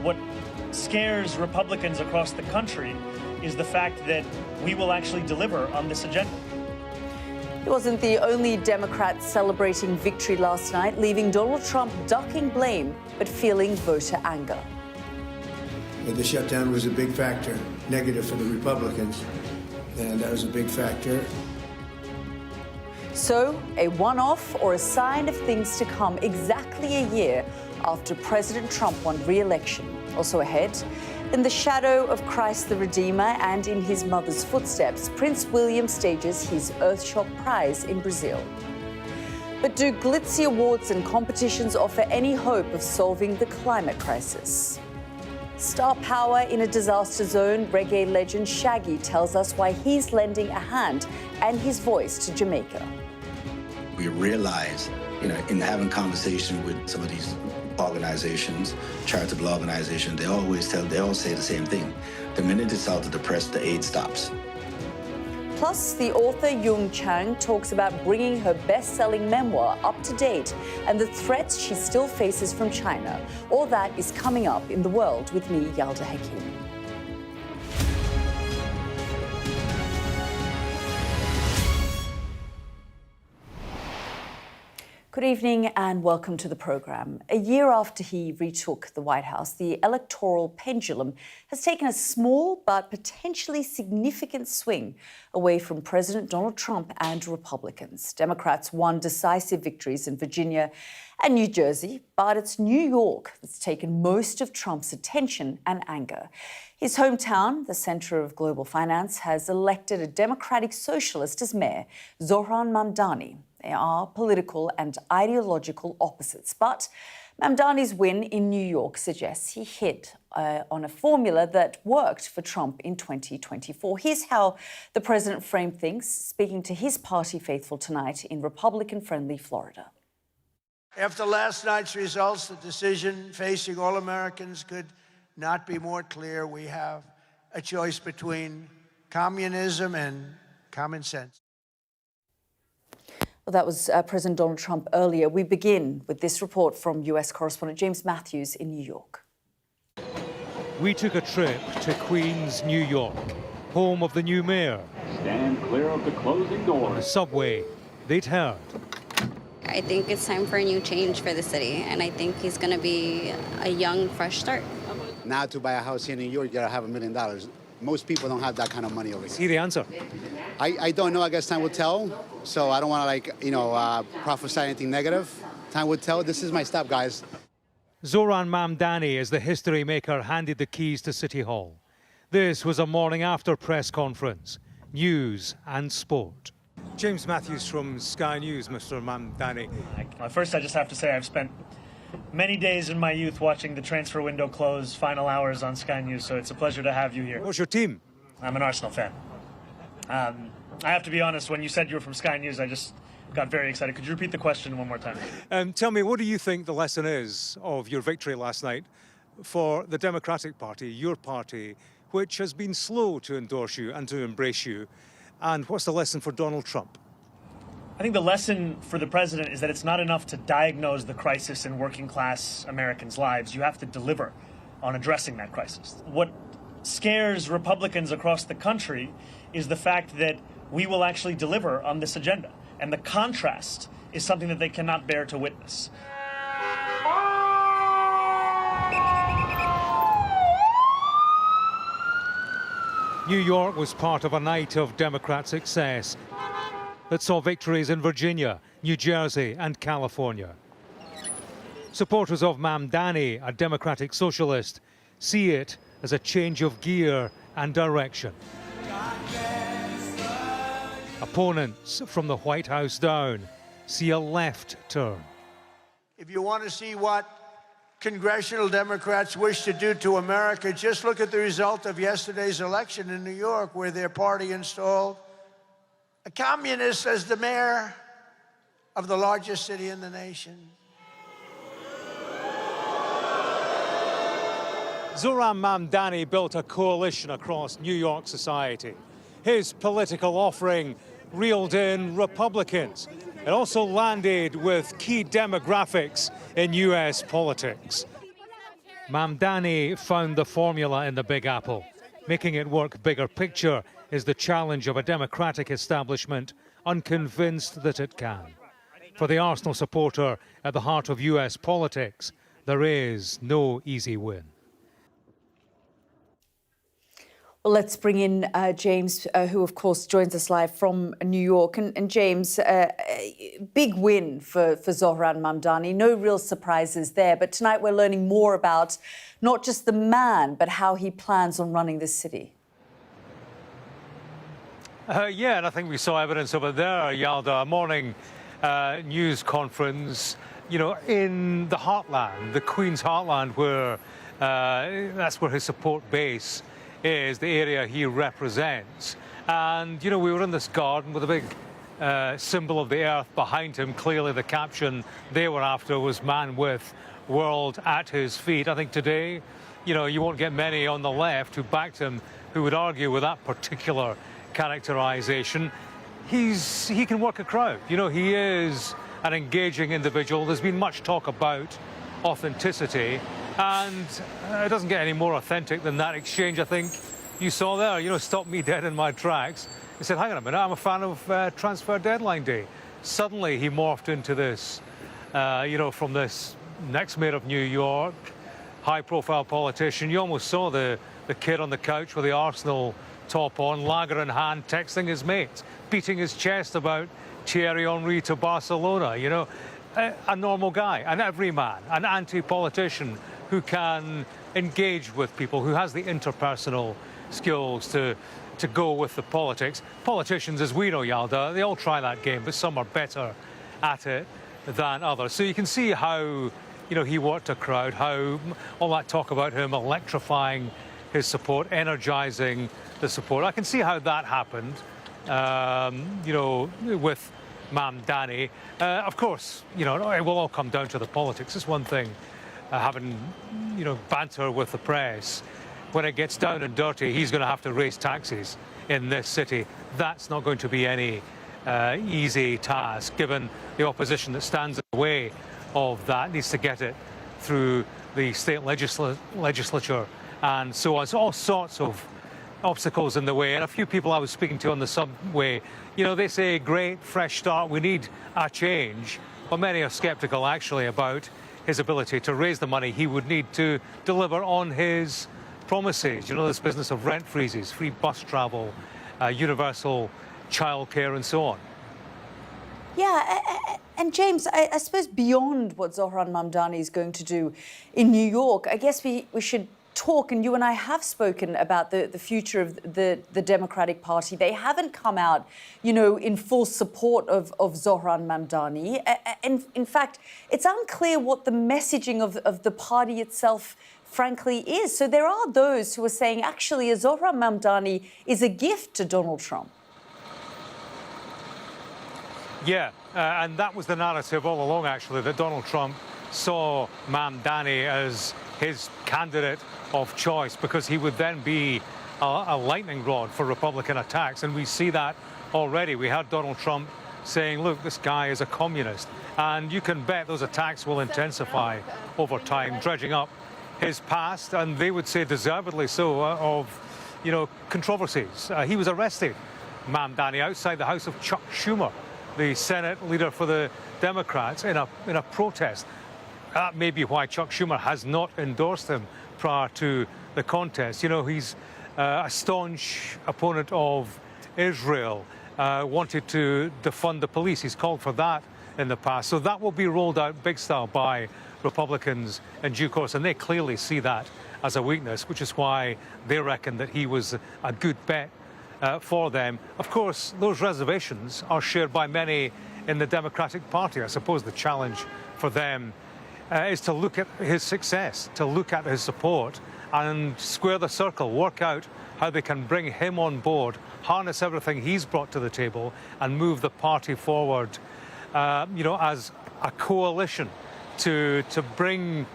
What scares Republicans across the country is the fact that we will actually deliver on this agenda. He wasn't the only Democrat celebrating victory last night, leaving Donald Trump ducking blame but feeling voter anger. The shutdown was a big factor, negative for the Republicans, and that was a big factor. So, a one-off or a sign of things to come exactly a year after President Trump won re-election. Also ahead, in the shadow of Christ the Redeemer and in his mother's footsteps, Prince William stages his Earthshot Prize in Brazil. But do glitzy awards and competitions offer any hope of solving the climate crisis? Star power in a disaster zone, reggae legend Shaggy tells us why he's lending a hand and his voice to Jamaica. We realize, in having conversation with some of these organizations, charitable organizations, they all say the same thing. The minute it's out of the press, the aid stops. Plus, the author Yung Chang talks about bringing her best-selling memoir up to date and the threats she still faces from China. All that is coming up in The World with me, Yalda Hakim. Good evening and welcome to the programme. A year after he retook the White House, the electoral pendulum has taken a small but potentially significant swing away from President Donald Trump and Republicans. Democrats won decisive victories in Virginia and New Jersey, but it's New York that's taken most of Trump's attention and anger. His hometown, the centre of global finance, has elected a Democratic socialist as mayor, Zohran Mamdani. They are political and ideological opposites. But Mamdani's win in New York suggests he hit on a formula that worked for Trump in 2024. Here's how the president framed things, speaking to his party faithful tonight in Republican-friendly Florida. After last night's results, the decision facing all Americans could not be more clear. We have a choice between communism and common sense. Well, that was President Donald Trump earlier. We begin with this report from US correspondent James Matthews in New York. We took a trip to Queens, New York, home of the new mayor. Stand clear of the closing doors. The subway they'd heard. I think it's time for a new change for the city, and I think he's going to be a young, fresh start. Now to buy a house here in New York, you gotta have $1 million. Most people don't have that kind of money over here. See the answer? I don't know. I guess time will tell. So I don't want to prophesy anything negative. Time will tell. This is my stop, guys. Zohran Mamdani, as the history maker, handed the keys to City Hall. This was a morning after press conference, news and sport. James Matthews from Sky News, Mr. Mamdani. First, I just have to say I've spent many days in my youth watching the transfer window close, final hours on Sky News, so it's a pleasure to have you here. What's your team? I'm an Arsenal fan. I have to be honest, when you said you were from Sky News, I just got very excited. Could you repeat the question one more time? Tell me, what do you think the lesson is of your victory last night for the Democratic Party, your party, which has been slow to endorse you and to embrace you? And what's the lesson for Donald Trump? I think the lesson for the president is that it's not enough to diagnose the crisis in working class Americans' lives. You have to deliver on addressing that crisis. What scares Republicans across the country is the fact that we will actually deliver on this agenda. And the contrast is something that they cannot bear to witness. New York was part of a night of Democrat success that saw victories in Virginia, New Jersey and California. Supporters of Mamdani, a Democratic socialist, see it as a change of gear and direction. Opponents from the White House down see a left turn. If you want to see what congressional Democrats wish to do to America, just look at the result of yesterday's election in New York, where their party installed a communist as the mayor of the largest city in the nation. Zohran Mamdani built a coalition across New York society. His political offering reeled in Republicans. It also landed with key demographics in US politics. Mamdani found the formula in the Big Apple. Making it work bigger picture is the challenge of a democratic establishment unconvinced that it can. For the Arsenal supporter at the heart of US politics, there is no easy win. Well, let's bring in James, who, of course, joins us live from New York. And James, big win for Zohran Mamdani. No real surprises there. But tonight we're learning more about not just the man, but how he plans on running this city. Yeah, and I think we saw evidence of it there, Yalda. A morning news conference, you know, in the heartland, the Queen's heartland, where that's where his support base is, the area he represents. And, you know, we were in this garden with a big symbol of the earth behind him. Clearly the caption they were after was "Man with World at his feet." I think today, you know, you won't get many on the left who backed him who would argue with that particular characterization. He can work a crowd. You know, he is an engaging individual. There's been much talk about authenticity, and it doesn't get any more authentic than that exchange I think you saw there. You know, stopped me dead in my tracks. He said, hang on a minute, I'm a fan of transfer deadline day. Suddenly he morphed into this, you know, from this next mayor of New York, high-profile politician. You almost saw the kid on the couch with the Arsenal top on, lager in hand, texting his mates, beating his chest about Thierry Henry to Barcelona. You know, a normal guy, an everyman, an anti-politician who can engage with people, who has the interpersonal skills to go with the politics. Politicians, as we know, Yalda, they all try that game, but some are better at it than others. So you can see how, you know, he worked a crowd, how all that talk about him electrifying his support, energizing the support. I can see how that happened, you know, with Mamdani. Of course, you know, it will all come down to the politics. It's one thing having, you know, banter with the press. When it gets down and dirty, he's going to have to raise taxes in this city. That's not going to be any easy task, given the opposition that stands in the way of that, needs to get it through the state legislature and so on. So all sorts of obstacles in the way. And a few people I was speaking to on the subway, you know, they say, great, fresh start, we need a change. But many are sceptical, actually, about his ability to raise the money he would need to deliver on his promises. You know, this business of rent freezes, free bus travel, universal childcare and so on. Yeah, and James, I suppose beyond what Zohran Mamdani is going to do in New York, I guess we should talk, and you and I have spoken about the future of the Democratic Party. They haven't come out, you know, in full support of Zohran Mamdani. And in fact, it's unclear what the messaging of the party itself frankly is. So there are those who are saying, actually, Zohran Mamdani is a gift to Donald Trump. Yeah, and that was the narrative all along, actually, that Donald Trump saw Mamdani as his candidate of choice because he would then be a lightning rod for Republican attacks. And we see that already. We had Donald Trump saying, look, this guy is a communist. And you can bet those attacks will intensify over time, dredging up his past, and they would say deservedly so, of, you know, controversies. He was arrested, Mamdani, outside the house of Chuck Schumer, the Senate leader for the Democrats, in a protest. That may be why Chuck Schumer has not endorsed him prior to the contest. You know, he's a staunch opponent of Israel, wanted to defund the police. He's called for that in the past. So that will be rolled out big style by Republicans in due course, and they clearly see that as a weakness, which is why they reckon that he was a good bet for them. Of course, those reservations are shared by many in the Democratic Party. I suppose the challenge for them is to look at his success, to look at his support and square the circle, work out how they can bring him on board, harness everything he's brought to the table and move the party forward, you know, as a coalition to bring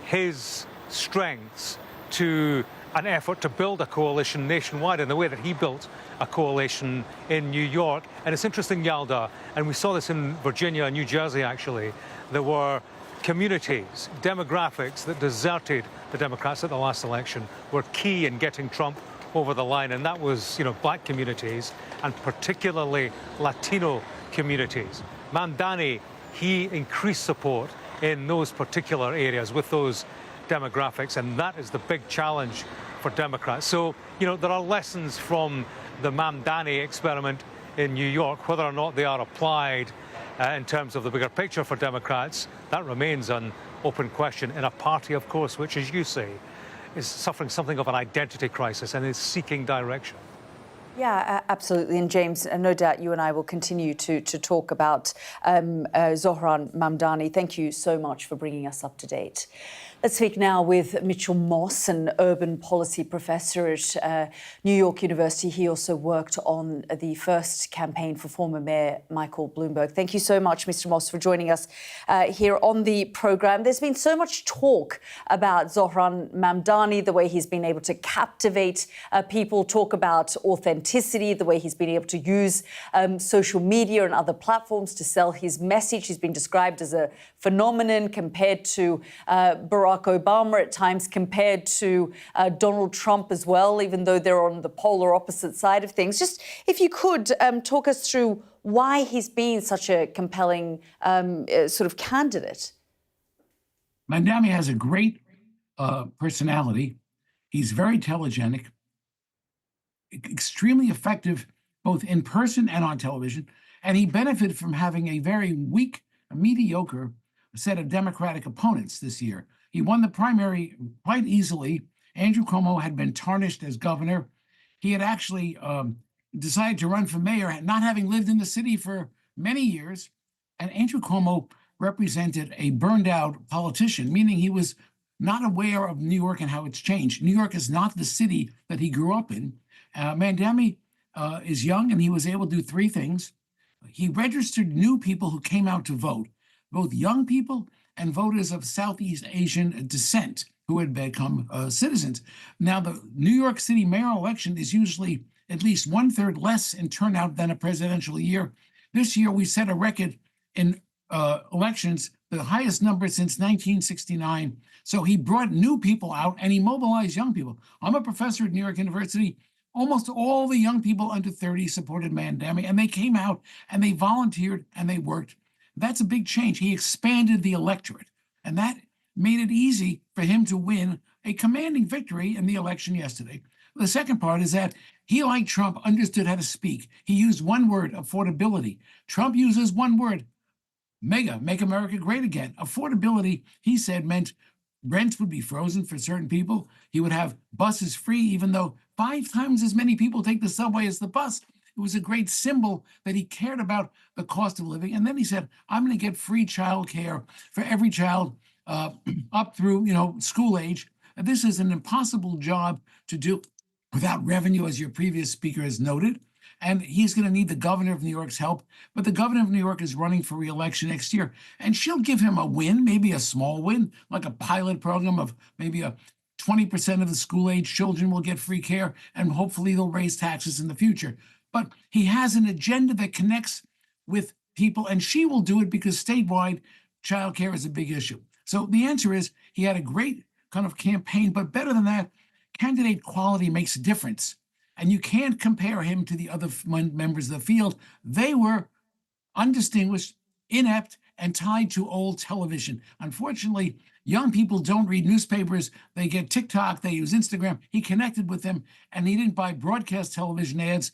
his strengths to an effort to build a coalition nationwide in the way that he built a coalition in New York. And it's interesting, Yalda, and we saw this in Virginia and New Jersey, actually. There were communities, demographics that deserted the Democrats at the last election were key in getting Trump over the line, and that was, black communities and particularly Latino communities. Mamdani, he increased support in those particular areas with those demographics, and that is the big challenge for Democrats. So, there are lessons from the Mamdani experiment in New York. Whether or not they are applied in terms of the bigger picture for Democrats, that remains an open question in a party, of course, which, as you say, is suffering something of an identity crisis and is seeking direction. Yeah, absolutely. And James, no doubt you and I will continue to talk about Zohran Mamdani. Thank you so much for bringing us up to date. Let's speak now with Mitchell Moss, an urban policy professor at New York University. He also worked on the first campaign for former Mayor Michael Bloomberg. Thank you so much, Mr. Moss, for joining us here on the programme. There's been so much talk about Zohran Mamdani, the way he's been able to captivate people, talk about authenticity, the way he's been able to use social media and other platforms to sell his message. He's been described as a phenomenon compared to Barack Obama at times, compared to Donald Trump as well, even though they're on the polar opposite side of things. Just if you could talk us through why he's been such a compelling sort of candidate. Mamdani has a great personality. He's very telegenic, extremely effective both in person and on television, and he benefited from having a very weak, mediocre set of Democratic opponents this year. He won the primary quite easily. Andrew Cuomo had been tarnished as governor. He had actually decided to run for mayor, not having lived in the city for many years. And Andrew Cuomo represented a burned out politician, meaning he was not aware of New York and how it's changed. New York is not the city that he grew up in. Mamdani is young, and he was able to do three things. He registered new people who came out to vote, both young people and voters of Southeast Asian descent who had become citizens. Now, the New York City mayoral election is usually at least 1/3 less in turnout than a presidential year. This year, we set a record in elections, the highest number since 1969. So he brought new people out and he mobilized young people. I'm a professor at New York University. Almost all the young people under 30 supported Mamdani, and they came out and they volunteered and they worked. That's a big change. He expanded the electorate, and that made it easy for him to win a commanding victory in the election yesterday. The second part is that he, like Trump, understood how to speak. He used one word, affordability. Trump uses one word, mega, make America great again. Affordability, he said, meant rents would be frozen for certain people. He would have buses free, even though 5 times as many people take the subway as the bus. It was a great symbol that he cared about the cost of living. And then he said, I'm going to get free child care for every child up through, school age. And this is an impossible job to do without revenue, as your previous speaker has noted. And he's going to need the governor of New York's help. But the governor of New York is running for re-election next year. And she'll give him a win, maybe a small win, like a pilot program of maybe 20% of the school-age children will get free care, and hopefully they'll raise taxes in the future. But he has an agenda that connects with people, and she will do it because statewide child care is a big issue. So the answer is he had a great kind of campaign, but better than that, candidate quality makes a difference. And you can't compare him to the other members of the field. They were undistinguished, inept, and tied to old television. Unfortunately, young people don't read newspapers. They get TikTok, they use Instagram. He connected with them, and he didn't buy broadcast television ads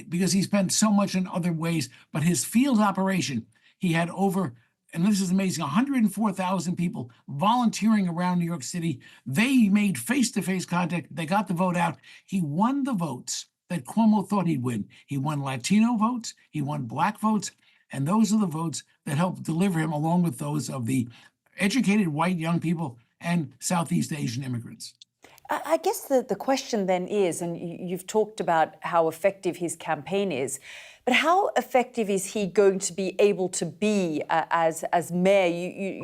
because he spent so much in other ways. But his field operation, he had over, and this is amazing, 104,000 people volunteering around New York City. They made face-to-face contact. They got the vote out. He won the votes that Cuomo thought he'd win. He won Latino votes. He won Black votes. And those are the votes that helped deliver him, along with those of the educated white young people and Southeast Asian immigrants. I guess the question then is, and you've talked about how effective his campaign is, but how effective is he going to be able to be as mayor?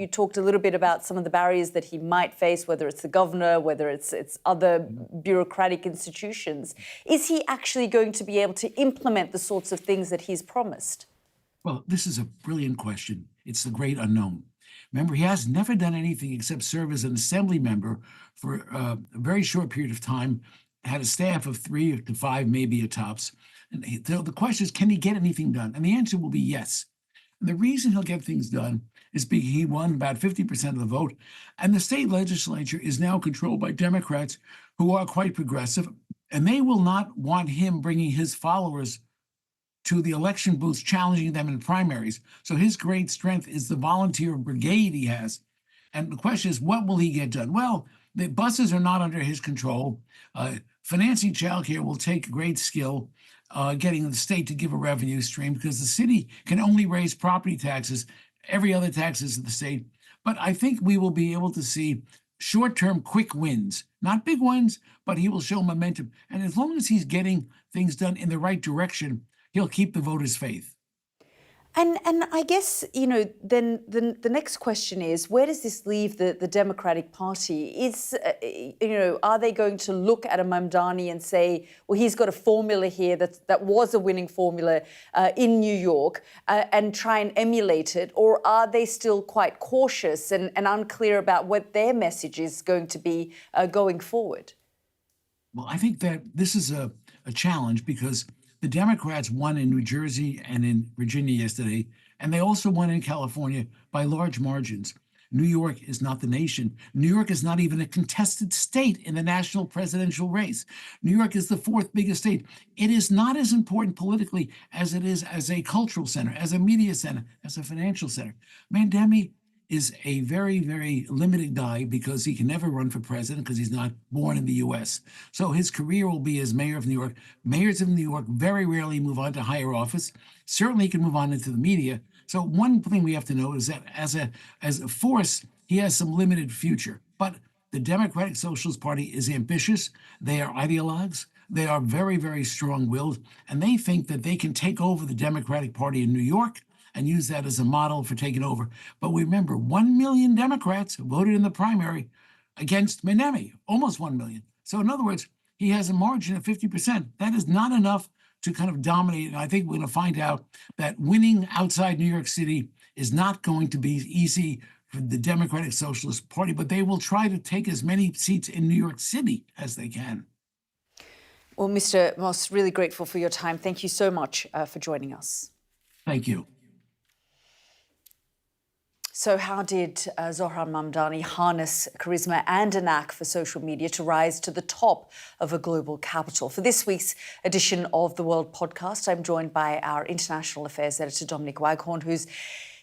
You talked a little bit about some of the barriers that he might face, whether it's the governor, whether it's other bureaucratic institutions. Is he actually going to be able to implement the sorts of things that he's promised? Well, this is a brilliant question. It's the great unknown. Remember, he has never done anything except serve as an assembly member for a very short period of time, had a staff of 3 to 5, maybe at tops. And the question is, can he get anything done? And the answer will be yes. And the reason he'll get things done is because he won about 50% of the vote. And the state legislature is now controlled by Democrats who are quite progressive. And they will not want him bringing his followers to the election booths, challenging them in primaries. So his great strength is the volunteer brigade he has. And the question is, what will he get done? Well, the buses are not under his control. Financing childcare will take great skill, getting the state to give a revenue stream, because the city can only raise property taxes. Every other tax is in the state. But I think we will be able to see short-term quick wins, not big ones, but he will show momentum. And as long as he's getting things done in the right direction, he'll keep the voters' faith. And I guess, then the next question is, where does this leave the Democratic Party? Are they going to look at a Mamdani and say, well, he's got a formula here that was a winning formula in New York and try and emulate it? Or are they still quite cautious and unclear about what their message is going to be going forward? Well, I think that this is a challenge because the Democrats won in New Jersey and in Virginia yesterday, and they also won in California by large margins. New York is not the nation. New York is not even a contested state in the national presidential race. New York is the 4th biggest state. It is not as important politically as it is as a cultural center, as a media center, as a financial center. Mamdani is a very, very limited guy because he can never run for president because he's not born in the U.S. So his career will be as mayor of New York. Mayors of New York very rarely move on to higher office. Certainly he can move on into the media. So one thing we have to know is that as a force, he has some limited future. But the Democratic Socialist Party is ambitious. They are ideologues. They are very, very strong-willed. And they think that they can take over the Democratic Party in New York and use that as a model for taking over. But remember, 1 million Democrats voted in the primary against Mamdani, almost 1 million. So in other words, he has a margin of 50%. That is not enough to kind of dominate. And I think we're going to find out that winning outside New York City is not going to be easy for the Democratic Socialist Party, but they will try to take as many seats in New York City as they can. Well, Mr. Moss, really grateful for your time. Thank you so much for joining us. Thank you. So how did Zohran Mamdani harness charisma and a knack for social media to rise to the top of a global capital? For this week's edition of The World Podcast, I'm joined by our International Affairs Editor, Dominic Waghorn, who's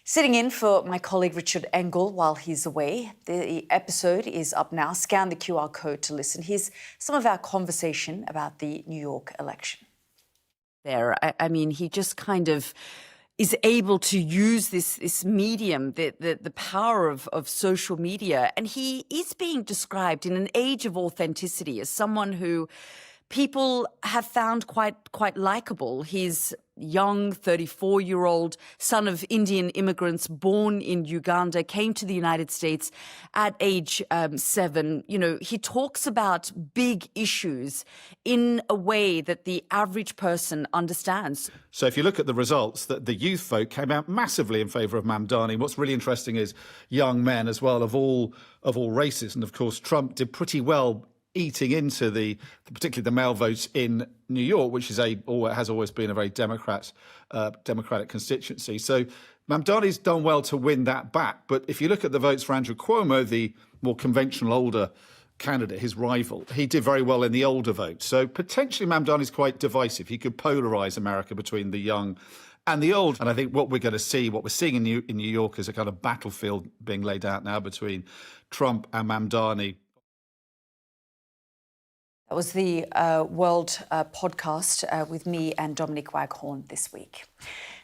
sitting in for my colleague Richard Engel while he's away. The episode is up now. Scan the QR code to listen. Here's some of our conversation about the New York election. I mean, he just kind of is able to use this medium, the power of social media. And he is being described in an age of authenticity as someone who people have found quite likable. He's young 34-year-old son of Indian immigrants born in Uganda, came to the United States at age 7. He talks about big issues in a way that the average person understands. So if you look at the results, the youth vote came out massively in favour of Mamdani. What's really interesting is young men as well of all races. And of course, Trump did pretty well eating into particularly the male votes in New York, which is has always been a very Democratic constituency. So Mamdani's done well to win that back. But if you look at the votes for Andrew Cuomo, the more conventional older candidate, his rival, he did very well in the older vote. So potentially Mamdani's quite divisive. He could polarize America between the young and the old. And I think what we're seeing in New York is a kind of battlefield being laid out now between Trump and Mamdani. That was the World Podcast with me and Dominic Waghorn this week.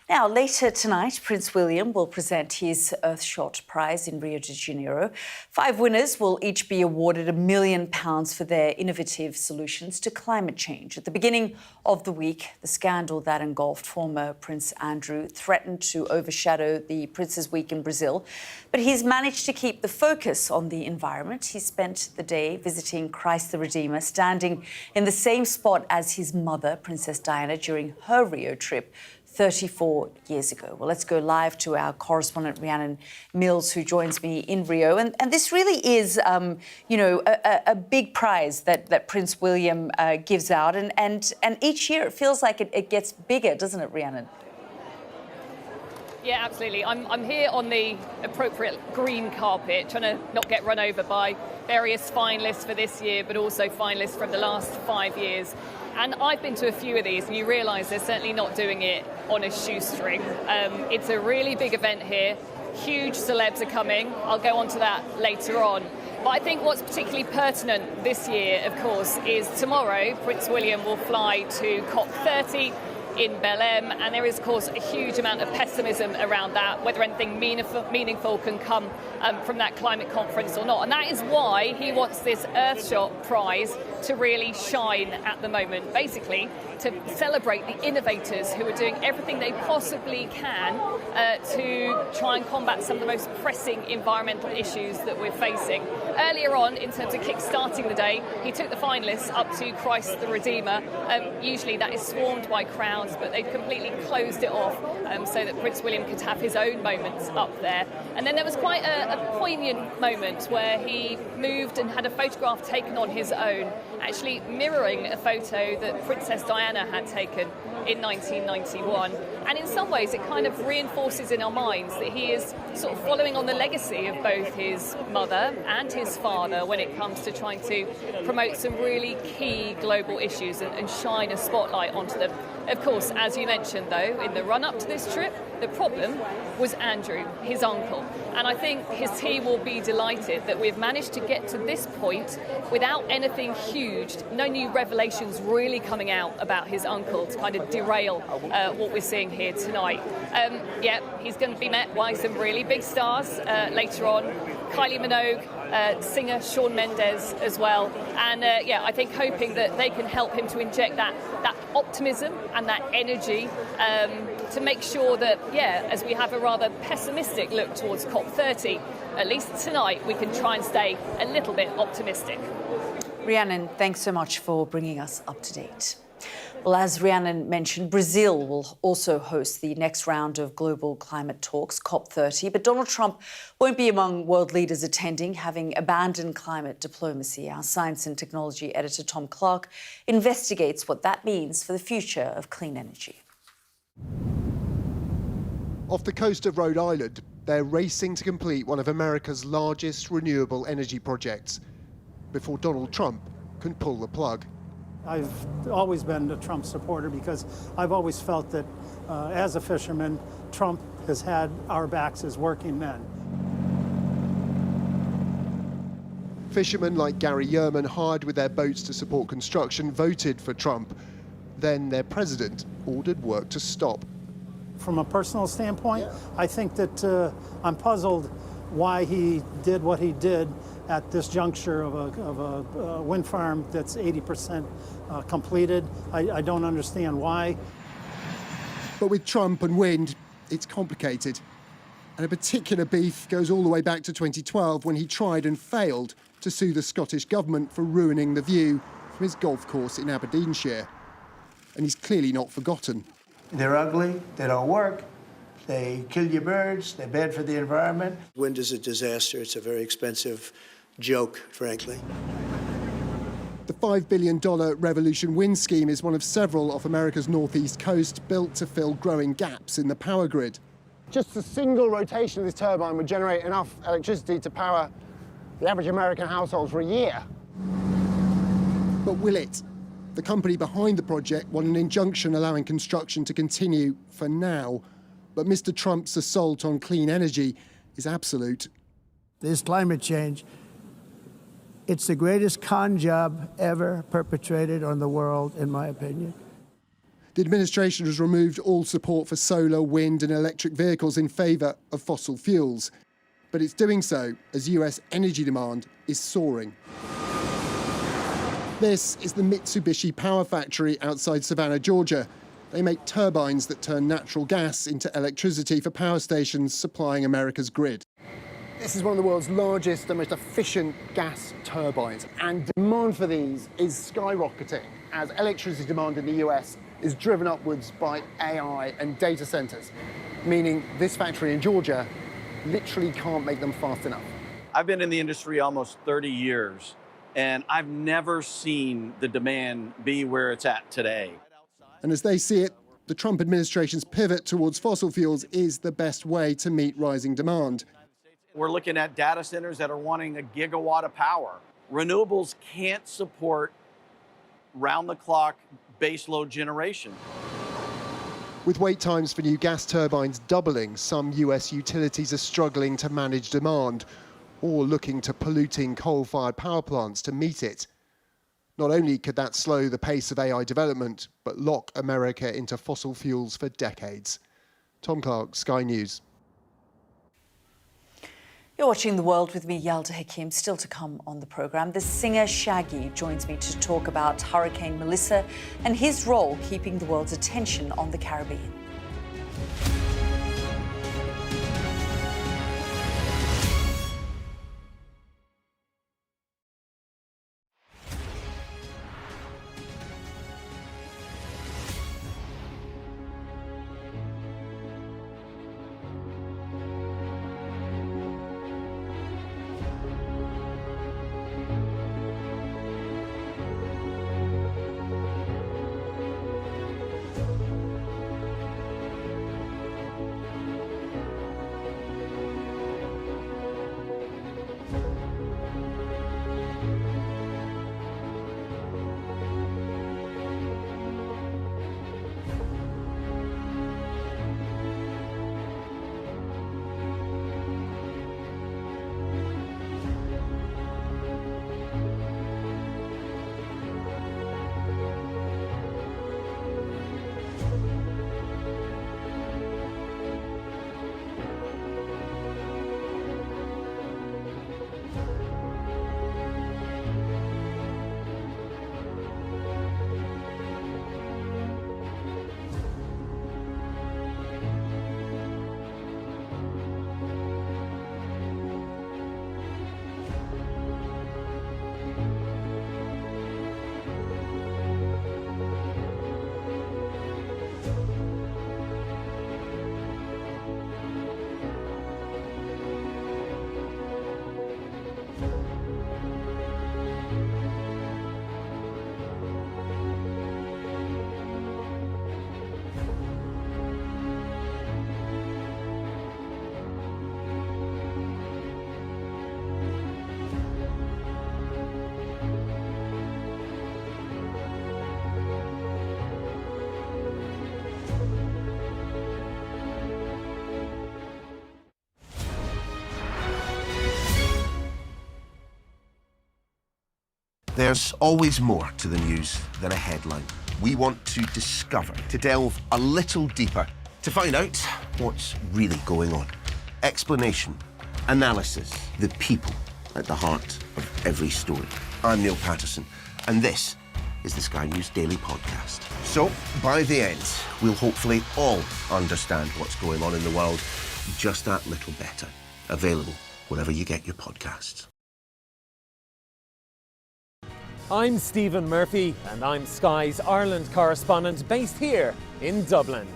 Now, later tonight, Prince William will present his Earthshot Prize in Rio de Janeiro. 5 winners will each be awarded £1 million for their innovative solutions to climate change. At the beginning of the week, the scandal that engulfed former Prince Andrew threatened to overshadow the Prince's Week in Brazil. But he's managed to keep the focus on the environment. He spent the day visiting Christ the Redeemer, standing in the same spot as his mother, Princess Diana, during her Rio trip 34 years ago. Well, let's go live to our correspondent Rhiannon Mills, who joins me in Rio. And this really is, a big prize that Prince William gives out. And each year it feels like it gets bigger, doesn't it, Rhiannon? Yeah, absolutely. I'm here on the appropriate green carpet, trying to not get run over by various finalists for this year, but also finalists from the last 5 years. And I've been to a few of these, and you realise they're certainly not doing it on a shoestring. It's a really big event here. Huge celebs are coming. I'll go on to that later on. But I think what's particularly pertinent this year, of course, is tomorrow Prince William will fly to COP30 in Belém, and there is, of course, a huge amount of pessimism around that, whether anything meaningful can come from that climate conference or not. And that is why he wants this Earthshot prize to really shine at the moment, basically to celebrate the innovators who are doing everything they possibly can to try and combat some of the most pressing environmental issues that we're facing. Earlier on, in terms of kick-starting the day, he took the finalists up to Christ the Redeemer. Usually that is swarmed by crowds, but they've completely closed it off so that Prince William could have his own moments up there. And then there was quite a poignant moment where he moved and had a photograph taken on his own, actually mirroring a photo that Princess Diana had taken in 1991. And in some ways it kind of reinforces in our minds that he is sort of following on the legacy of both his mother and his father when it comes to trying to promote some really key global issues and shine a spotlight onto them. Of course, as you mentioned, though, in the run-up to this trip, the problem was Andrew, his uncle. And I think his team will be delighted that we've managed to get to this point without anything huge, no new revelations really coming out about his uncle to kind of derail what we're seeing here tonight. He's going to be met by some really big stars later on. Kylie Minogue, singer Shawn Mendes as well. And I think hoping that they can help him to inject that optimism and that energy to make sure that, as we have a rather pessimistic look towards COP30, at least tonight we can try and stay a little bit optimistic. Rhiannon, thanks so much for bringing us up to date. Well, as Rhiannon mentioned, Brazil will also host the next round of global climate talks, COP30. But Donald Trump won't be among world leaders attending, having abandoned climate diplomacy. Our science and technology editor, Tom Clark, investigates what that means for the future of clean energy. Off the coast of Rhode Island, they're racing to complete one of America's largest renewable energy projects before Donald Trump can pull the plug. I've always been a Trump supporter because I've always felt that as a fisherman, Trump has had our backs as working men. Fishermen like Gary Yerman, hired with their boats to support construction, voted for Trump. Then their president ordered work to stop. From a personal standpoint, I think that I'm puzzled why he did what he did at this juncture of a wind farm that's 80% completed. I don't understand why. But with Trump and wind, it's complicated. And a particular beef goes all the way back to 2012 when he tried and failed to sue the Scottish government for ruining the view from his golf course in Aberdeenshire. And he's clearly not forgotten. They're ugly, they don't work, they kill your birds, they're bad for the environment. Wind is a disaster. It's a very expensive joke, frankly. The $5 billion Revolution Wind scheme is one of several off America's northeast coast built to fill growing gaps in the power grid. Just a single rotation of this turbine would generate enough electricity to power the average American household for a year. But will it? The company behind the project won an injunction allowing construction to continue for now. But Mr. Trump's assault on clean energy is absolute. This climate change, it's the greatest con job ever perpetrated on the world, in my opinion. The administration has removed all support for solar, wind and electric vehicles in favour of fossil fuels. But it's doing so as US energy demand is soaring. This is the Mitsubishi power factory outside Savannah, Georgia. They make turbines that turn natural gas into electricity for power stations supplying America's grid. This is one of the world's largest and most efficient gas turbines, and demand for these is skyrocketing as electricity demand in the US is driven upwards by AI and data centers, meaning this factory in Georgia literally can't make them fast enough. I've been in the industry almost 30 years, and I've never seen the demand be where it's at today. And as they see it, the Trump administration's pivot towards fossil fuels is the best way to meet rising demand. We're looking at data centers that are wanting a gigawatt of power. Renewables can't support round-the-clock baseload generation. With wait times for new gas turbines doubling, some US utilities are struggling to manage demand or looking to polluting coal-fired power plants to meet it. Not only could that slow the pace of AI development, but lock America into fossil fuels for decades. Tom Clark, Sky News. You're watching The World with me, Yalda Hakim. Still to come on the programme, the singer Shaggy joins me to talk about Hurricane Melissa and his role keeping the world's attention on the Caribbean. There's always more to the news than a headline. We want to discover, to delve a little deeper, to find out what's really going on. Explanation, analysis, the people at the heart of every story. I'm Neil Patterson, and this is the Sky News Daily Podcast. So, by the end, we'll hopefully all understand what's going on in the world just that little better. Available wherever you get your podcasts. I'm Stephen Murphy, and I'm Sky's Ireland correspondent based here in Dublin.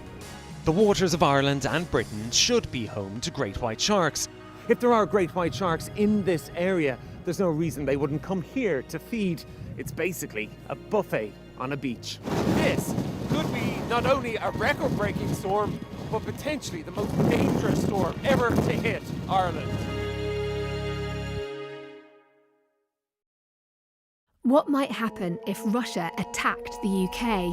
The waters of Ireland and Britain should be home to great white sharks. If there are great white sharks in this area, there's no reason they wouldn't come here to feed. It's basically a buffet on a beach. This could be not only a record-breaking storm, but potentially the most dangerous storm ever to hit Ireland. What might happen if Russia attacked the UK?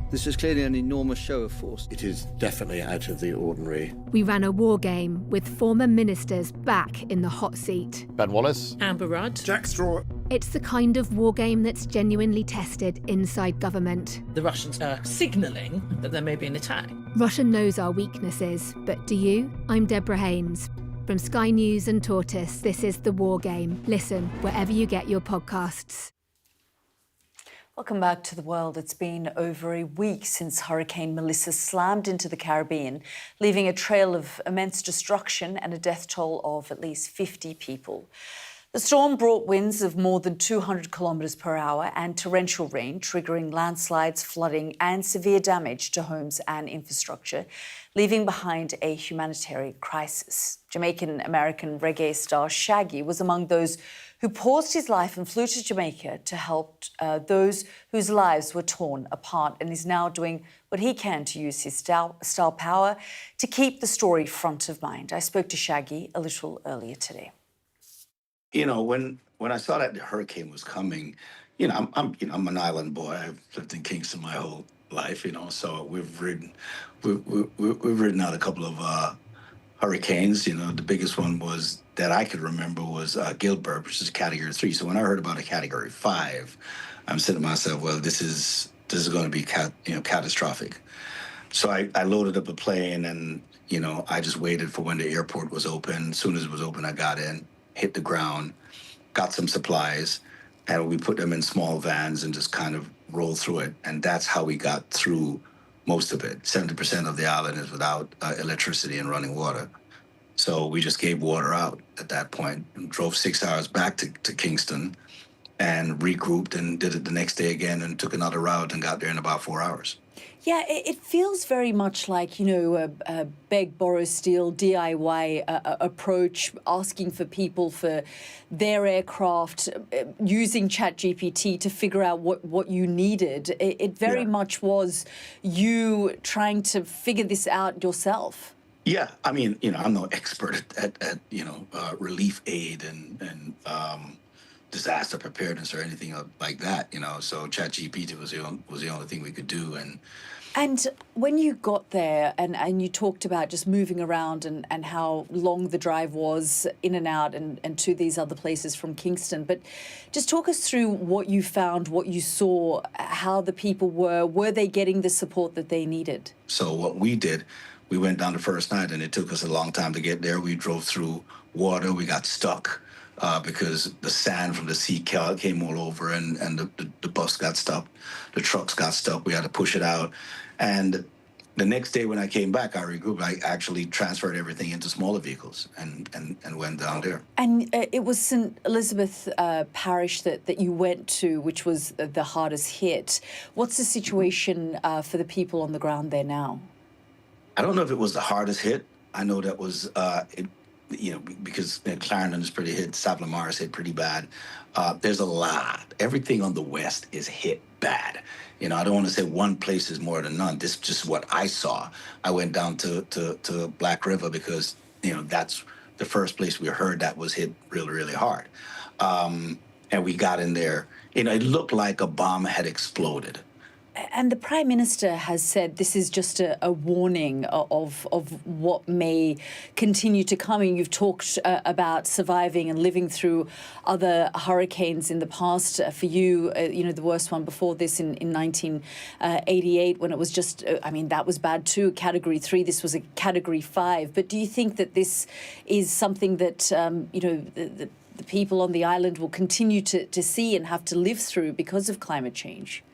This is clearly an enormous show of force. It is definitely out of the ordinary. We ran a war game with former ministers back in the hot seat. Ben Wallace. Amber Rudd. Jack Straw. It's the kind of war game that's genuinely tested inside government. The Russians are signalling that there may be an attack. Russia knows our weaknesses, but do you? I'm Deborah Haynes. From Sky News and Tortoise, this is The War Game. Listen wherever you get your podcasts. Welcome back to The World. It's been over a week since Hurricane Melissa slammed into the Caribbean, leaving a trail of immense destruction and a death toll of at least 50 people. The storm brought winds of more than 200 kilometres per hour and torrential rain, triggering landslides, flooding and severe damage to homes and infrastructure, leaving behind a humanitarian crisis. Jamaican-American reggae star Shaggy was among those who paused his life and flew to Jamaica to help those whose lives were torn apart, and is now doing what he can to use his star power to keep the story front of mind. I spoke to Shaggy a little earlier today. You know, when I saw that the hurricane was coming, I'm an island boy. I've lived in Kingston my whole life, so we've ridden out a couple of hurricanes. The biggest one was that I could remember was Gilbert, which is Category 3. So when I heard about a Category 5, I'm saying to myself, well, this is going to be catastrophic. So I loaded up a plane and I just waited for when the airport was open. As soon as it was open, I got in, hit the ground, got some supplies, and we put them in small vans and just kind of rolled through it. And that's how we got through most of it. 70% of the island is without electricity and running water. So we just gave water out at that point and drove 6 hours back to Kingston and regrouped and did it the next day again and took another route and got there in about 4 hours. Yeah, it feels very much like, a beg, borrow, steal, DIY approach, asking for people for their aircraft, using ChatGPT to figure out what you needed. It very much was you trying to figure this out yourself. Yeah, I mean, I'm no expert at relief aid and disaster preparedness or anything like that, So ChatGPT was the only thing we could do. And when you got there and you talked about just moving around and how long the drive was in and out and to these other places from Kingston, but just talk us through what you found, what you saw, how the people were they getting the support that they needed? So what we did, we went down the first night and it took us a long time to get there. We drove through water, we got stuck. Because the sand from the sea came all over and the bus got stuck, the trucks got stuck, we had to push it out. And the next day when I came back, I regrouped, I actually transferred everything into smaller vehicles and went down there. And it was St. Elizabeth Parish that you went to, which was the hardest hit. What's the situation for the people on the ground there now? I don't know if it was the hardest hit. I know that was... because Clarendon is pretty hit, Savlamar is hit pretty bad. There's a lot. Everything on the west is hit bad. I don't want to say one place is more than none. This is just what I saw. I went down to Black River because, that's the first place we heard that was hit really, really hard. And we got in there. It looked like a bomb had exploded. And the Prime Minister has said this is just a warning of what may continue to come. And you've talked about surviving and living through other hurricanes in the past. For you, the worst one before this in 1988 when it was just, that was bad too, Category 3. This was a Category 5. But do you think that this is something that, the people on the island will continue to see and have to live through because of climate change?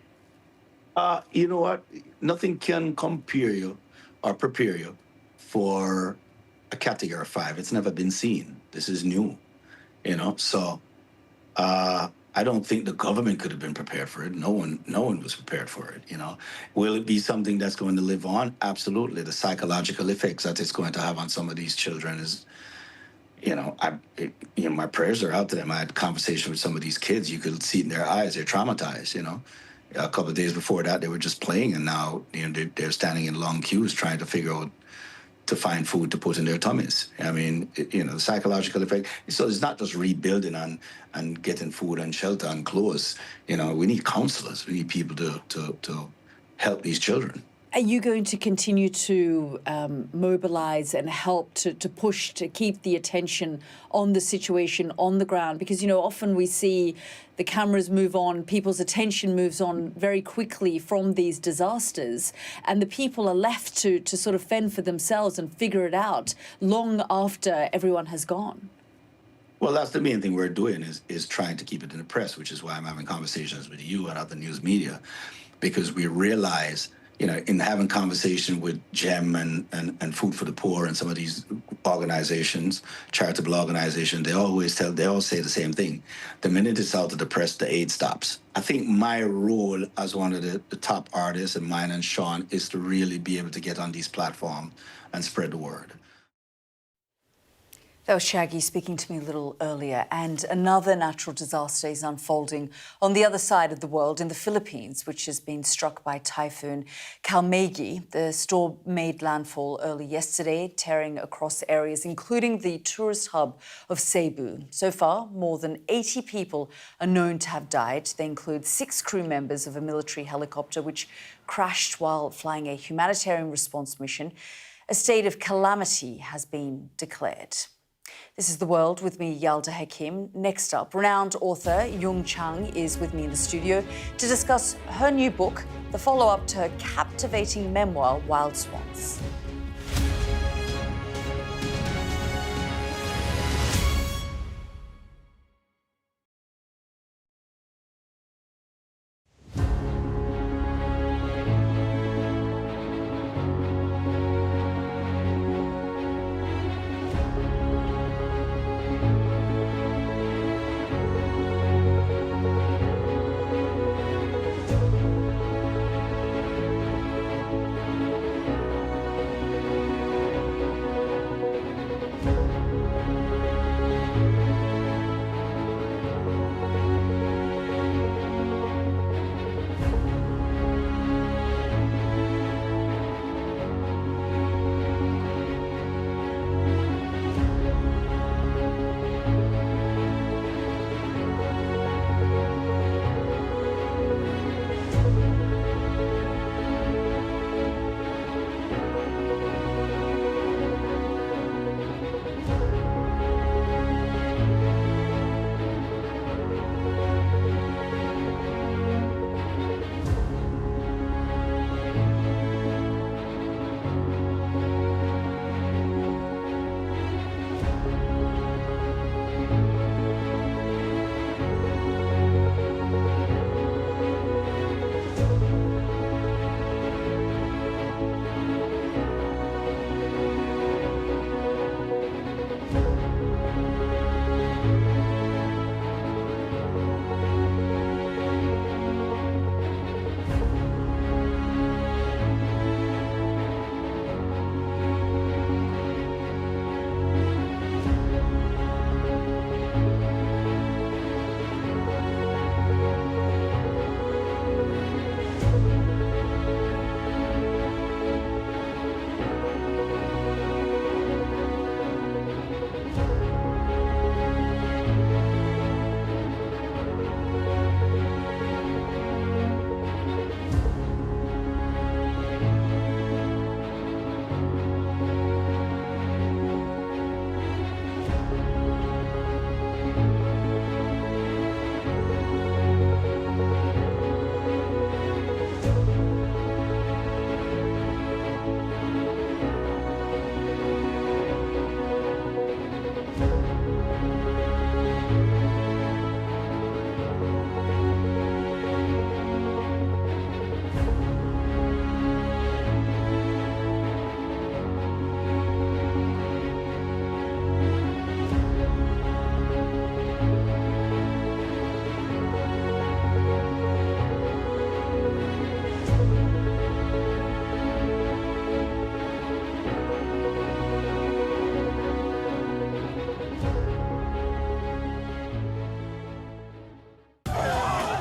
You know what? Nothing can compare you or prepare you for a Category 5. It's never been seen. This is new, So I don't think the government could have been prepared for it. No one was prepared for it, Will it be something that's going to live on? Absolutely. The psychological effects that it's going to have on some of these children is, my prayers are out to them. I had a conversation with some of these kids. You could see it in their eyes. They're traumatized, A couple of days before that, they were just playing, and now they're standing in long queues trying to figure out to find food to put in their tummies. The psychological effect. So it's not just rebuilding and getting food and shelter and clothes. We need counselors. We need people to help these children. Are you going to continue to mobilise and help to push to keep the attention on the situation on the ground? Because, often we see the cameras move on, people's attention moves on very quickly from these disasters, and the people are left to sort of fend for themselves and figure it out long after everyone has gone. Well, that's the main thing we're doing is trying to keep it in the press, which is why I'm having conversations with you and other news media, because we realize in having conversation with GEM and Food for the Poor and some of these organizations, charitable organizations, they all say the same thing. The minute it's out of the press, the aid stops. I think my role as one of the top artists, and mine and Sean, is to really be able to get on these platforms and spread the word. That was Shaggy speaking to me a little earlier. And another natural disaster is unfolding on the other side of the world in the Philippines, which has been struck by Typhoon Kalmegi. The storm made landfall early yesterday, tearing across areas, including the tourist hub of Cebu. So far, more than 80 people are known to have died. They include 6 crew members of a military helicopter, which crashed while flying a humanitarian response mission. A state of calamity has been declared. This is The World with me, Yalda Hakim. Next up, renowned author Yung Chang is with me in the studio to discuss her new book, the follow-up to her captivating memoir, Wild Swans.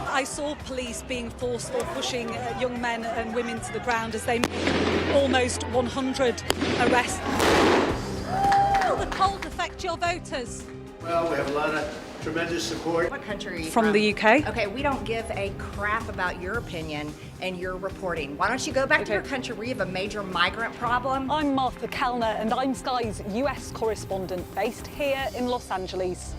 I saw police being forceful, pushing young men and women to the ground as they made almost 100 arrests. Will the cold affect your voters? Well, we have a lot of tremendous support. What country are you From the UK. Okay, we don't give a crap about your opinion and your reporting. Why don't you go back to your country where you have a major migrant problem? I'm Martha Kellner and I'm Sky's US correspondent based here in Los Angeles.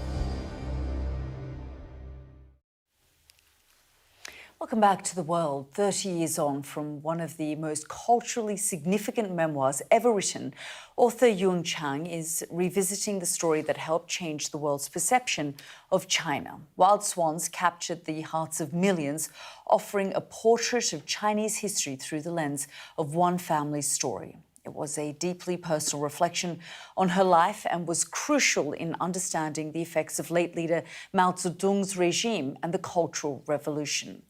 Welcome back to The World. 30 years on from one of the most culturally significant memoirs ever written, author Yung Chang is revisiting the story that helped change the world's perception of China. Wild Swans captured the hearts of millions, offering a portrait of Chinese history through the lens of one family's story. It was a deeply personal reflection on her life and was crucial in understanding the effects of late leader Mao Zedong's regime and the Cultural Revolution.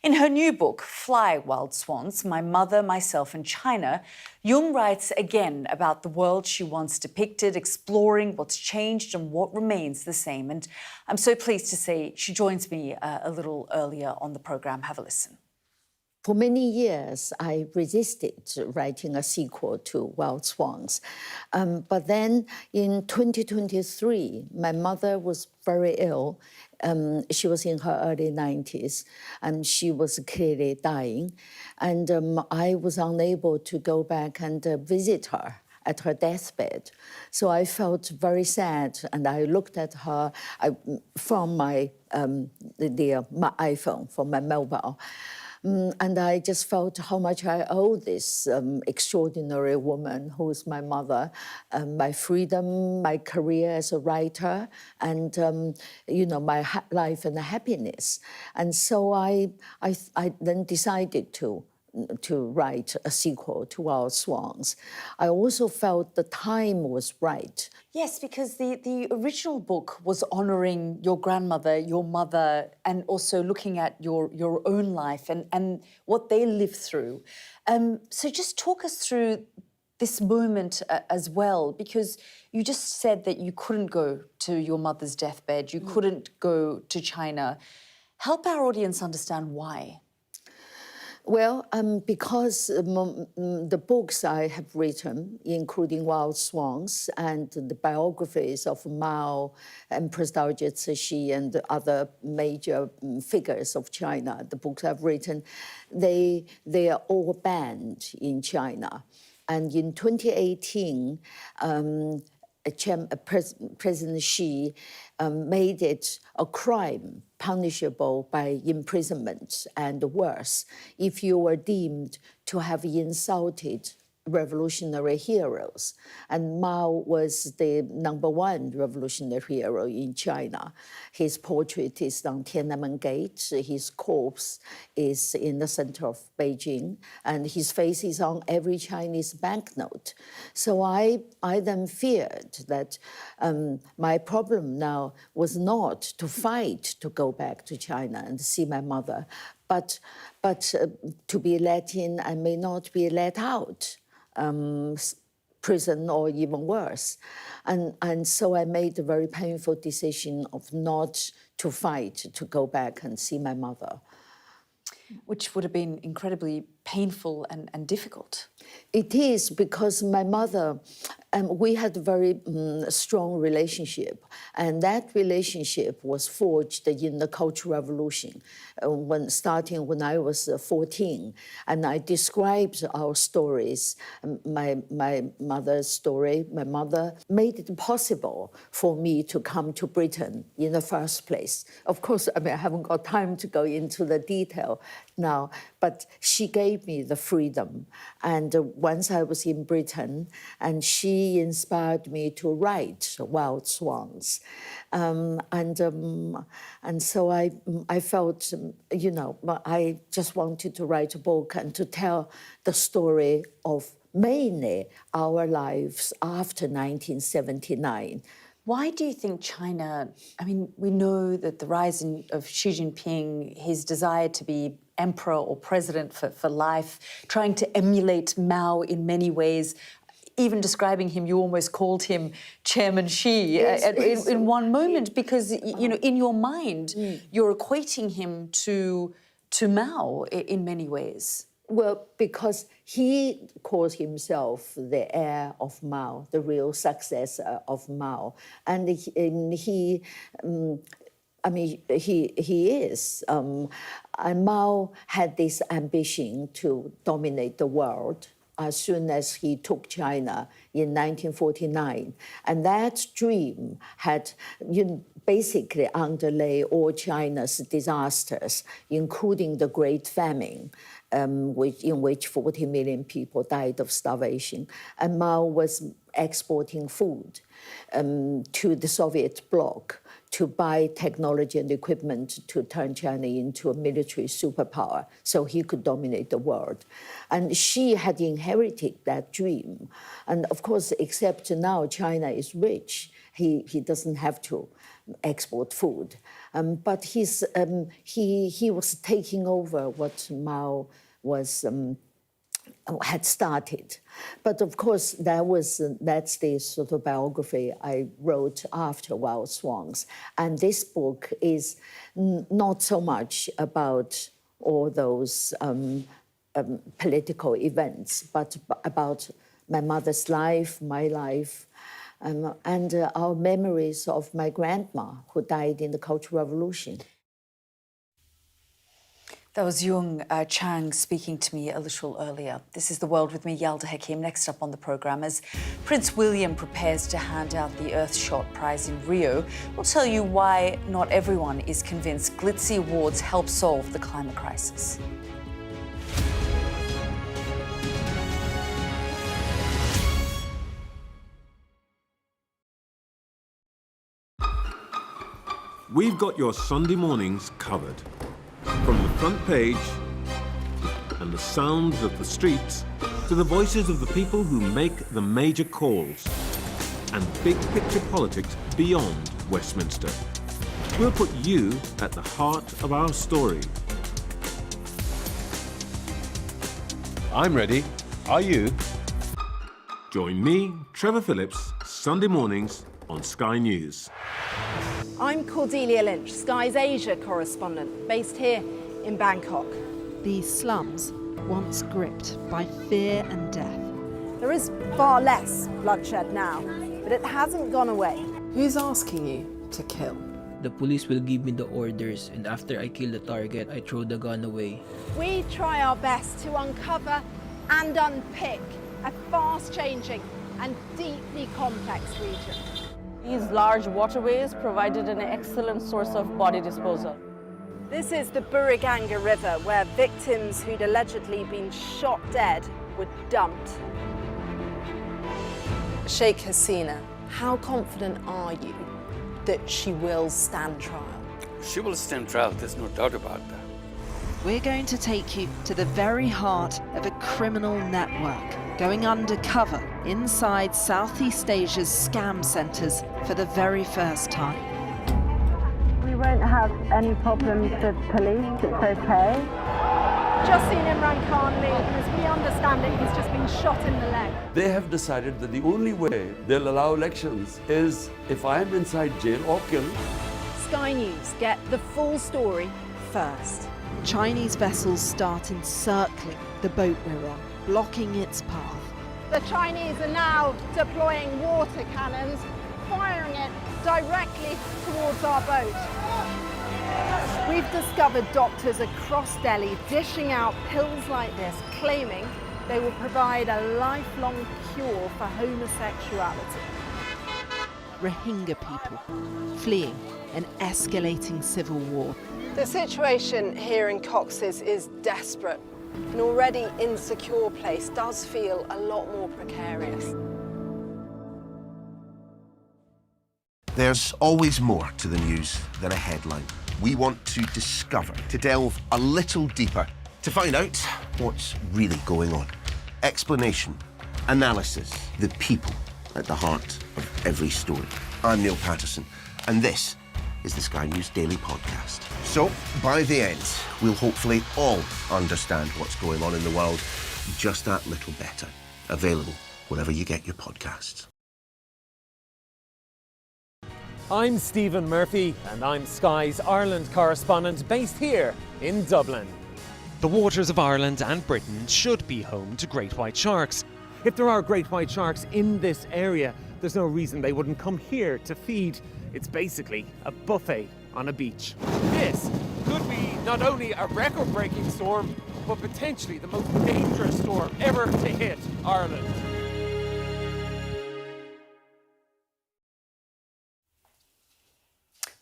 In her new book, Fly, Wild Swans, My Mother, Myself and China, Yung writes again about the world she once depicted, exploring what's changed and what remains the same. And I'm so pleased to say she joins me a little earlier on the programme. Have a listen. For many years, I resisted writing a sequel to Wild Swans. But then in 2023, my mother was very ill. She was in her early 90s, and she was clearly dying. And I was unable to go back and visit her at her deathbed. So I felt very sad, and I looked at her from my iPhone, from my mobile. And I just felt how much I owe this extraordinary woman who is my mother, my freedom, my career as a writer, and my life and happiness. And so I then decided to write a sequel to Wild Swans. I also felt the time was right. Yes, because the original book was honouring your grandmother, your mother, and also looking at your own life and what they lived through. So just talk us through this moment as well, because you just said that you couldn't go to your mother's deathbed, you couldn't go to China. Help our audience understand why. Well, because the books I have written, including Wild Swans and the biographies of Mao, Empress Dowager Cixi, and the other major figures of China, the books I've written, they are all banned in China. And in 2018, President Xi made it a crime punishable by imprisonment and worse if you were deemed to have insulted revolutionary heroes. And Mao was the #1 revolutionary hero in China. His portrait is on Tiananmen Gate. His corpse is in the center of Beijing, and his face is on every Chinese banknote. So I then feared that my problem now was not to fight to go back to China and see my mother, but to be let in and may not be let out. Prison or even worse. And so I made the very painful decision of not to fight to go back and see my mother. Which would have been incredibly painful and difficult. It is, because my mother, we had a very strong relationship, and that relationship was forged in the Cultural Revolution, starting when I was 14. And I described our stories, my mother's story. My mother made it possible for me to come to Britain in the first place. Of course, I haven't got time to go into the detail now, but she gave me the freedom. And once I was in Britain, and she inspired me to write Wild Swans. And so I felt, I just wanted to write a book and to tell the story of mainly our lives after 1979. Why do you think China, we know that the rise of Xi Jinping, his desire to be emperor or president for life, trying to emulate Mao in many ways, even describing him, you almost called him Chairman Xi in one moment, because, in your mind, you're equating him to Mao in many ways. Well, because he calls himself the heir of Mao, the real successor of Mao. And he is. And Mao had this ambition to dominate the world as soon as he took China in 1949. And that dream had basically underlay all China's disasters, including the Great Famine, in which 40 million people died of starvation. And Mao was exporting food to the Soviet bloc to buy technology and equipment to turn China into a military superpower so he could dominate the world. And she had inherited that dream. And of course, except now China is rich, he doesn't have to export food. But he was taking over what Mao had started. But of course, that's the sort of biography I wrote after Wild Swans. And this book is not so much about all those political events, but about my mother's life, my life, and our memories of my grandma, who died in the Cultural Revolution. That was Yung Chang speaking to me a little earlier. This is The World with me, Yalda Hakim. Next up on the programme, as Prince William prepares to hand out the Earthshot Prize in Rio, we'll tell you why not everyone is convinced glitzy awards help solve the climate crisis. We've got your Sunday mornings covered. From the front page and the sounds of the streets to the voices of the people who make the major calls and big picture politics beyond Westminster. We'll put you at the heart of our story. I'm ready. Are you? Join me, Trevor Phillips, Sunday mornings on Sky News. I'm Cordelia Lynch, Sky's Asia correspondent, based here in Bangkok. These slums, once gripped by fear and death. There is far less bloodshed now, but it hasn't gone away. Who's asking you to kill? The police will give me the orders, and after I kill the target, I throw the gun away. We try our best to uncover and unpick a fast-changing and deeply complex region. These large waterways provided an excellent source of body disposal. This is the Buriganga River, where victims who'd allegedly been shot dead were dumped. Sheikh Hasina, how confident are you that she will stand trial? She will stand trial, there's no doubt about that. We're going to take you to the very heart of a criminal network, going undercover inside Southeast Asia's scam centres for the very first time. We won't have any problems with police, it's okay. Just seen Imran Khan leave, and as we understand it, he's just been shot in the leg. They have decided that the only way they'll allow elections is if I'm inside jail or killed. Sky News get the full story first. Chinese vessels start encircling the boat we're on, blocking its path. The Chinese are now deploying water cannons, firing it directly towards our boat. We've discovered doctors across Delhi dishing out pills like this, claiming they will provide a lifelong cure for homosexuality. Rohingya people fleeing an escalating civil war. The situation here in Cox's is desperate. An already insecure place does feel a lot more precarious. There's always more to the news than a headline. We want to discover, to delve a little deeper, to find out what's really going on. Explanation, analysis, the people at the heart of every story. I'm Neil Patterson, and this is the Sky News Daily Podcast. So, by the end, we'll hopefully all understand what's going on in the world just that little better. Available wherever you get your podcasts. I'm Stephen Murphy, and I'm Sky's Ireland correspondent based here in Dublin. The waters of Ireland and Britain should be home to great white sharks. If there are great white sharks in this area, there's no reason they wouldn't come here to feed. It's basically a buffet on a beach. This could be not only a record-breaking storm, but potentially the most dangerous storm ever to hit Ireland.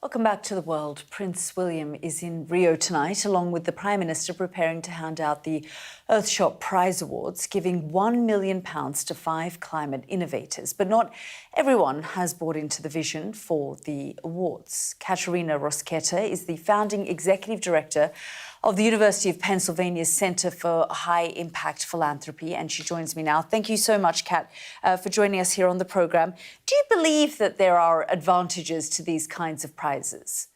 Welcome back to the world. Prince William is in Rio tonight, along with the Prime Minister, preparing to hand out the Earthshot Prize Awards, giving £1 million to 5 climate innovators. But not everyone has bought into the vision for the awards. Katerina Rosqueta is the founding executive director of the University of Pennsylvania's Center for High Impact Philanthropy, and she joins me now. Thank you so much, Kat, for joining us here on the programme. Do you believe that there are advantages to these kinds of prizes?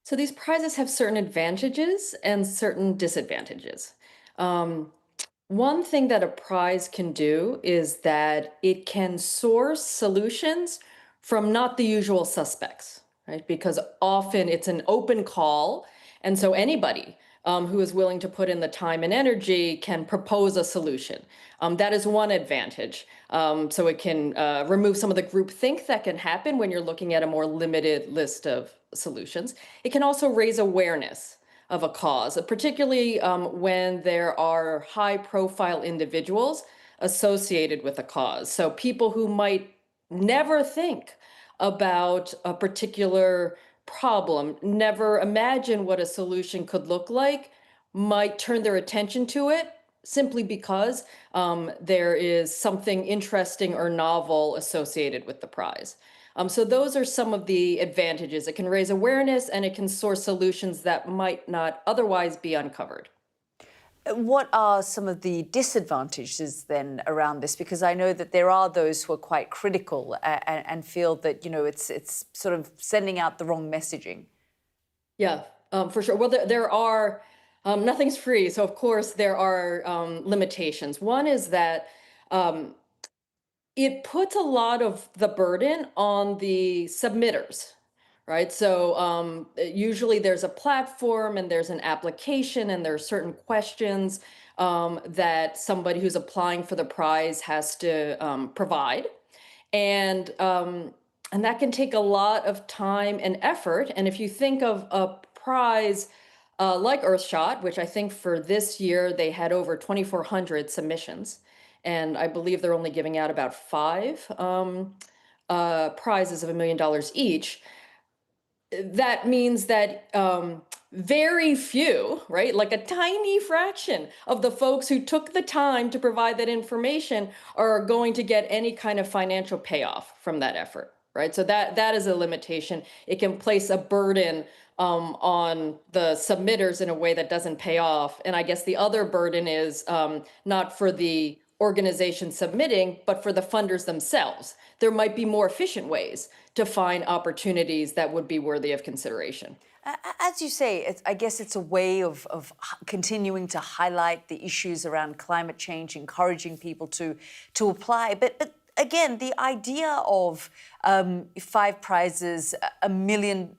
So these prizes have certain advantages and certain disadvantages. One thing that a prize can do is that it can source solutions from not the usual suspects, right? Because often it's an open call, and so anybody who is willing to put in the time and energy can propose a solution. That is one advantage. So it can remove some of the groupthink that can happen when you're looking at a more limited list of solutions. It can also raise awareness of a cause, particularly when there are high-profile individuals associated with a cause. So people who might never think about a particular problem, never imagine what a solution could look like, might turn their attention to it simply because there is something interesting or novel associated with the prize. So those are some of the advantages. It can raise awareness and it can source solutions that might not otherwise be uncovered. What are some of the disadvantages then around this? Because I know that there are those who are quite critical and feel that, you know, it's sort of sending out the wrong messaging. Yeah, for sure. Well, there are, nothing's free. So of course there are limitations. One is that it puts a lot of the burden on the submitters, right? So usually there's a platform and there's an application and there are certain questions that somebody who's applying for the prize has to provide. And that can take a lot of time and effort. And if you think of a prize like Earthshot, which I think for this year, they had over 2,400 submissions. And I believe they're only giving out about 5 prizes of $1 million each. That means that very few, right, like a tiny fraction of the folks who took the time to provide that information are going to get any kind of financial payoff from that effort, right? So that is a limitation. It can place a burden on the submitters in a way that doesn't pay off. And I guess the other burden is not for the organization submitting, but for the funders themselves. There might be more efficient ways to find opportunities that would be worthy of consideration. As you say, I guess it's a way of continuing to highlight the issues around climate change, encouraging people to apply. But again, the idea of 5 prizes, £1 million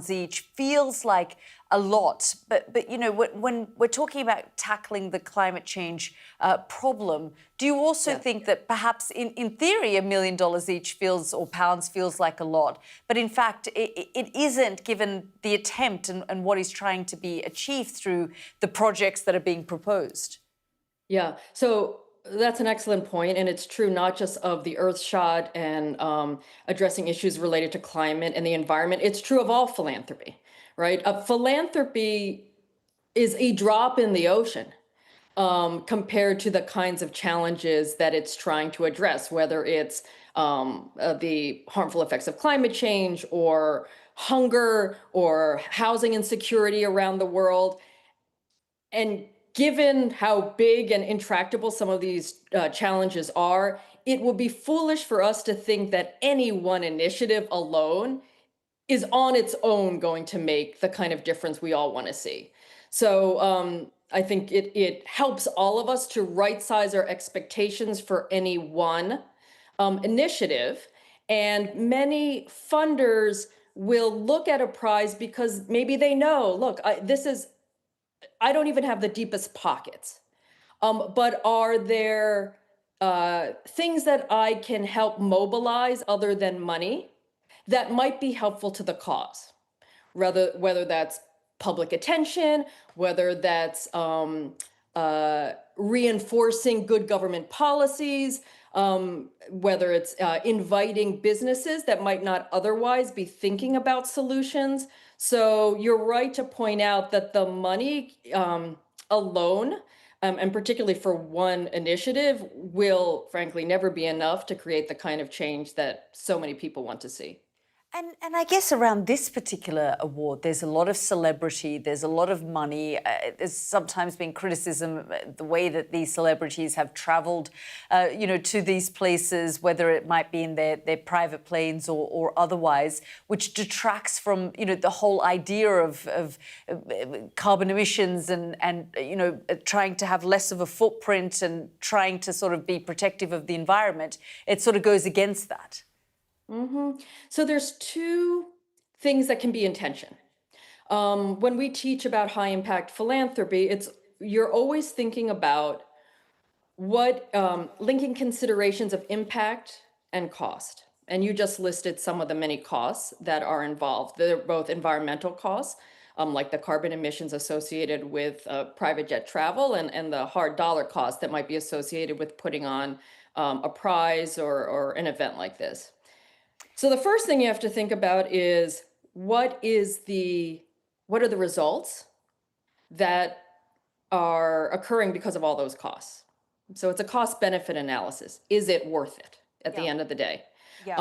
each, feels like a lot. But you know, when we're talking about tackling the climate change problem, do you also think that perhaps in theory £1 million each feels, or pounds feels like a lot, but in fact it isn't, given the attempt and what is trying to be achieved through the projects that are being proposed? Yeah, so that's an excellent point, and it's true not just of the Earthshot and addressing issues related to climate and the environment. It's true of all philanthropy, right? Philanthropy is a drop in the ocean compared to the kinds of challenges that it's trying to address, whether it's the harmful effects of climate change or hunger or housing insecurity around the world. And given how big and intractable some of these challenges are, it would be foolish for us to think that any one initiative alone is on its own going to make the kind of difference we all want to see. So I think it helps all of us to right-size our expectations for any one initiative. And many funders will look at a prize because maybe they know, look, I don't even have the deepest pockets, but are there things that I can help mobilize other than money that might be helpful to the cause, whether that's public attention, whether that's reinforcing good government policies, whether it's inviting businesses that might not otherwise be thinking about solutions. So you're right to point out that the money alone, and particularly for one initiative, will frankly never be enough to create the kind of change that so many people want to see. And I guess around this particular award, there's a lot of celebrity, there's a lot of money. There's sometimes been criticism the way that these celebrities have travelled, to these places, whether it might be in their private planes or otherwise, which detracts from, the whole idea of carbon emissions and trying to have less of a footprint and trying to sort of be protective of the environment. It sort of goes against that. Mm-hmm. So there's two things that can be in tension. When we teach about high impact philanthropy, you're always thinking about what linking considerations of impact and cost. And you just listed some of the many costs that are involved. They're both environmental costs, like the carbon emissions associated with private jet travel, and the hard dollar cost that might be associated with putting on a prize or an event like this. So the first thing you have to think about is what are the results that are occurring because of all those costs? So it's a cost benefit analysis. Is it worth it at the end of the day? Yeah.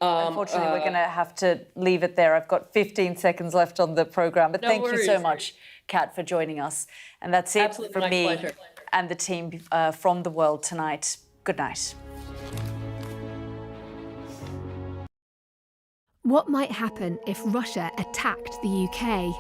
Unfortunately, we're going to have to leave it there. I've got 15 seconds left on the programme. But thank you so much, Kat, for joining us. And that's it from me pleasure. And the team from The World tonight. Good night. What might happen if Russia attacked the UK?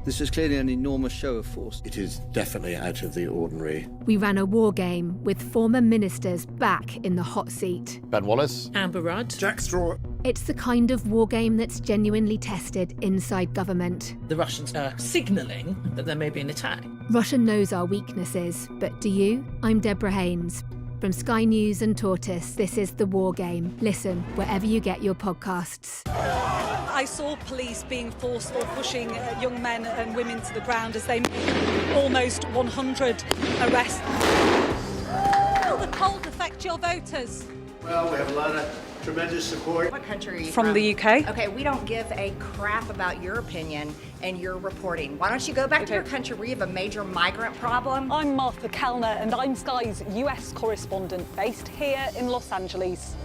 This is clearly an enormous show of force. It is definitely out of the ordinary. We ran a war game with former ministers back in the hot seat. Ben Wallace. Amber Rudd. Jack Straw. It's the kind of war game that's genuinely tested inside government. The Russians are signalling that there may be an attack. Russia knows our weaknesses, but do you? I'm Deborah Haynes. From Sky News and Tortoise, this is The War Game. Listen wherever you get your podcasts. I saw police being forceful, pushing young men and women to the ground as they made almost 100 arrests. Will the cold affect your voters? Well, we have a lot of tremendous support. What country are you From the UK. Okay, we don't give a crap about your opinion and your reporting. Why don't you go back to your country where you have a major migrant problem? I'm Martha Kellner and I'm Sky's US correspondent based here in Los Angeles.